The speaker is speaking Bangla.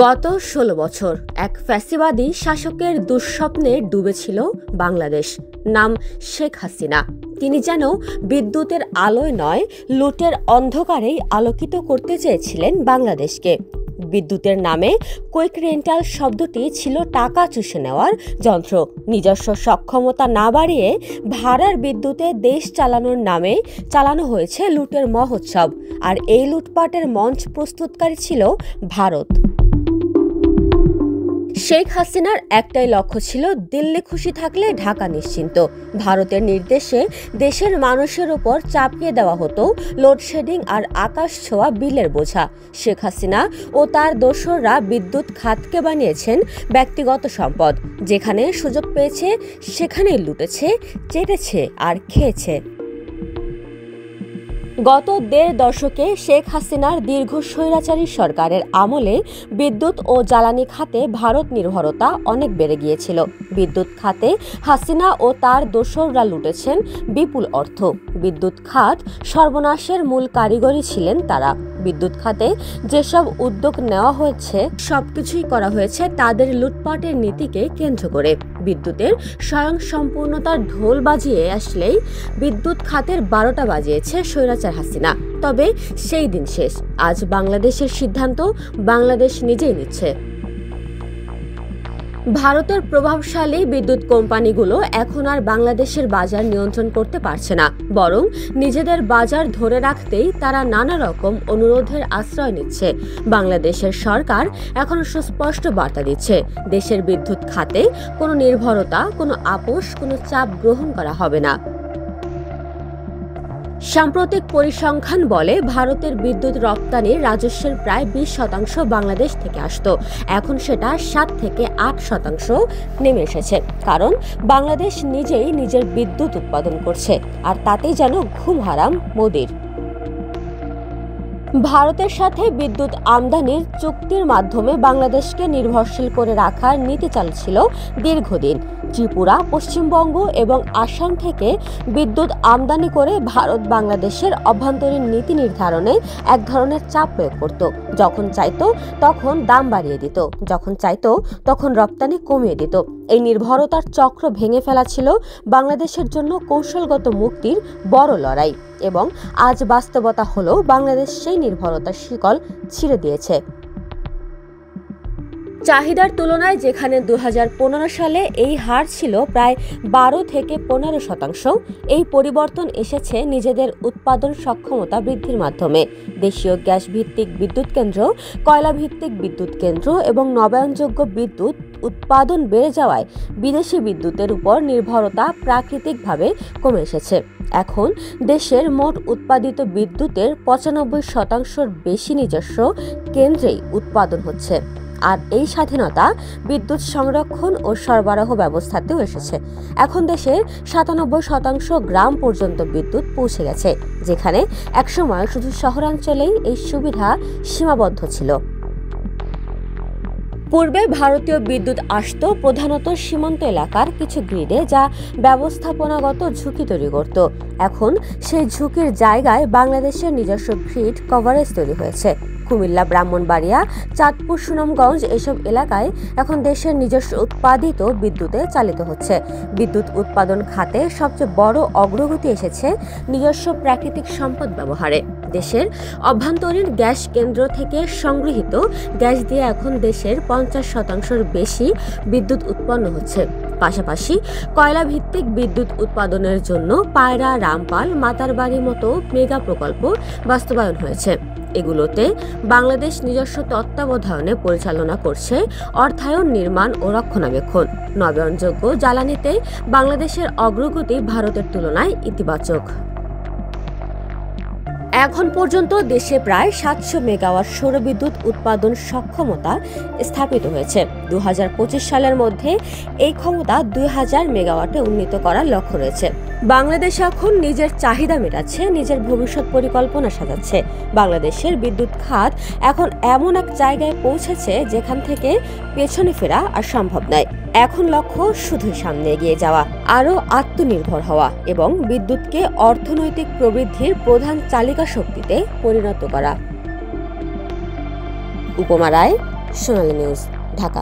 গত ১৬ বছর এক ফ্যাসিবাদী শাসকের দুঃস্বপ্নে ডুবেছিল বাংলাদেশ। নাম শেখ হাসিনা। তিনি যেন বিদ্যুতের আলোয় নয়, লুটের অন্ধকারেই আলোকিত করতে চেয়েছিলেন বাংলাদেশকে। বিদ্যুতের নামে কুইক রেন্টাল শব্দটি ছিল টাকা চুষে নেওয়ার যন্ত্র। নিজস্ব সক্ষমতা না বাড়িয়ে ভাড়ার বিদ্যুতে দেশ চালানোর নামে চালানো হয়েছে লুটের মহোৎসব। আর এই লুটপাটের মঞ্চ প্রস্তুতকারী ছিল ভারত। শেখ হাসিনার একটাই লক্ষ্য ছিল দিল্লি খুশি থাকলে ঢাকা নিশ্চিন্ত। ভারতের নির্দেশে দেশের মানুষের উপর চাপিয়ে দেওয়া হতো লোডশেডিং আর আকাশ ছোঁয়া বিলের বোঝা। শেখ হাসিনা ও তার দোসররা বিদ্যুৎ খাতকে বানিয়েছেন ব্যক্তিগত সম্পদ। যেখানে সুযোগ পেয়েছে সেখানেই লুটেছে, চেটেছে আর খেয়েছে। গত ১.৫ দশকে শেখ হাসিনার দীর্ঘ স্বৈরাচারী সরকারের আমলে বিদ্যুৎ ও জ্বালানি খাতে ভারত নির্ভরতা অনেক বেড়ে গিয়েছিল। বিদ্যুৎ খাতে হাসিনা ও তার দোসররা লুটেছেন বিপুল অর্থ। বিদ্যুৎ খাত সর্বনাশের মূল কারিগরই ছিলেন তারা। বিদ্যুৎ খাতে যেসব উদ্যোগ নেওয়া হয়েছে সবকিছুই করা হয়েছে তাদের লুটপাটের নীতিকে কেন্দ্র করে। বিদ্যুতের স্বয়ংসম্পূর্ণতার ঢোল বাজিয়ে আসলেই বিদ্যুৎ খাতের ১২টা বাজিয়েছে স্বৈরাচার হাসিনা। তবে সেই দিন শেষ। আজ বাংলাদেশের সিদ্ধান্ত বাংলাদেশ নিজেই নিচ্ছে। ভারতের প্রভাবশালী বিদ্যুৎ কোম্পানিগুলো এখন আর বাংলাদেশের বাজার নিয়ন্ত্রণ করতে পারছে না, বরং নিজেদের বাজার ধরে রাখতেই তারা নানা রকম অনুরোধের আশ্রয় নিচ্ছে। বাংলাদেশের সরকার এখন সুস্পষ্ট বার্তা দিচ্ছে, দেশের বিদ্যুৎ খাতে কোনো নির্ভরতা, কোনো আপোষ, কোনো চাপ গ্রহণ করা হবে না। সাম্প্রতিক পরিসংখ্যান বলে ভারতের বিদ্যুৎ রপ্তানির রাজস্বের প্রায় ২০% বাংলাদেশ থেকে আসত। এখন সেটা ৭ থেকে ৮% নেমে এসেছে। কারণ বাংলাদেশ নিজেই নিজের বিদ্যুৎ উৎপাদন করছে, আর তাতেই যেন ঘুম হারাম মোদির। ভারতের সাথে বিদ্যুৎ আমদানির চুক্তির মাধ্যমে বাংলাদেশকে নির্ভরশীল করে রাখার নীতি চালু ছিল দীর্ঘদিন। ত্রিপুরা, পশ্চিমবঙ্গ এবং আসাম থেকে বিদ্যুৎ আমদানি করে ভারত বাংলাদেশের অভ্যন্তরীণ নীতি নির্ধারণে এক ধরনের চাপ প্রয়োগ করত। যখন চাইতো তখন দাম বাড়িয়ে দিত, যখন চাইতো তখন রপ্তানি কমিয়ে দিত। এই নির্ভরতার চক্র ভেঙে ফেলা ছিল বাংলাদেশের জন্য কৌশলগত মুক্তির বড় লড়াই। এবং আজ বাস্তবতা হলো বাংলাদেশ সেই নির্ভরতার শিকল ছিঁড়ে দিয়েছে। চাহিদার তুলনায় যেখানে ২০১৫ সালে এই হার ছিল প্রায় ১২ থেকে ১৫%, এই পরিবর্তন এসেছে নিজেদের উৎপাদন সক্ষমতা বৃদ্ধির মাধ্যমে। দেশীয় গ্যাস ভিত্তিক বিদ্যুৎ কেন্দ্র, কয়লা ভিত্তিক বিদ্যুৎ কেন্দ্র এবং নবায়নযোগ্য বিদ্যুৎ উৎপাদন বেড়ে যাওয়ায় বিদেশি বিদ্যুতের উপর নির্ভরতা প্রাকৃতিকভাবে কমে এসেছে। এখন দেশের মোট উৎপাদিত বিদ্যুতের ৯৫%-র বেশি নিজস্ব কেন্দ্রেই উৎপাদন হচ্ছে। আর এই স্বাধীনতা বিদ্যুৎ সংরক্ষণ ও সরবরাহ ব্যবস্থাতেও এসেছে। এখন দেশের ৯৭% গ্রাম পর্যন্ত বিদ্যুৎ পৌঁছে গেছে, যেখানে একসময় শুধু শহরাঞ্চলেই এই সুবিধা সীমাবদ্ধ ছিল। পূর্বে ভারতীয় বিদ্যুৎ আসত প্রধানত সীমান্ত এলাকার কিছু গ্রিডে, যা ব্যবস্থাপনাগত ঝুঁকি তৈরি করত। এখন সেই ঝুঁকির জায়গায় বাংলাদেশের নিজস্ব গ্রিড কভারেজ তৈরি হয়েছে। কুমিল্লা, ব্রাহ্মণবাড়িয়া, চাঁদপুর, সুনামগঞ্জ এসব এলাকায় এখন দেশের নিজস্ব উৎপাদিত বিদ্যুতে চালিত হচ্ছে। বিদ্যুৎ উৎপাদন খাতে সবচেয়ে বড় অগ্রগতি এসেছে নিজস্ব প্রাকৃতিক সম্পদ ব্যবহারে। দেশের অভ্যন্তরীণ গ্যাস কেন্দ্র থেকে সংগৃহীত গ্যাস দিয়ে এখন দেশের ৫০%-র বেশি বিদ্যুৎ উৎপন্ন হচ্ছে। পাশাপাশি কয়লা ভিত্তিক বিদ্যুৎ উৎপাদনের জন্য পায়রা, রামপাল, মাতারবাড়ির মতো মেগা প্রকল্প বাস্তবায়ন হয়েছে। এগুলোতে বাংলাদেশ নিজস্ব তত্ত্বাবধানে পরিচালনা করছে অর্থায়ন, নির্মাণ ও রক্ষণাবেক্ষণ। নবায়নযোগ্য জ্বালানিতে বাংলাদেশের অগ্রগতি ভারতের তুলনায় ইতিবাচক। এখন পর্যন্ত দেশে প্রায় ৭০০ মেগাওয়াট সৌরবিদ্যুৎ উৎপাদন সক্ষমতা স্থাপিত হয়েছে। ২০২৫ সালের মধ্যে এই ক্ষমতা ২০০০ মেগাওয়াটে উন্নীত করার লক্ষ্য রয়েছে। বাংলাদেশ এখন নিজের চাহিদা মেটাচ্ছে, নিজের ভবিষ্যৎ পরিকল্পনা সাজাচ্ছে। বাংলাদেশের বিদ্যুৎ খাত এখন এমন এক জায়গায় পৌঁছেছে যেখান থেকে পেছনে ফেরা আর সম্ভব নয়। এখন লক্ষ্য শুধুই সামনে এগিয়ে যাওয়া, আরও আত্মনির্ভর হওয়া এবং বিদ্যুৎকে অর্থনৈতিক প্রবৃদ্ধির প্রধান চালিকা শক্তিতে পরিণত করা। উপমা রায়, সোনালী নিউজ, ঢাকা।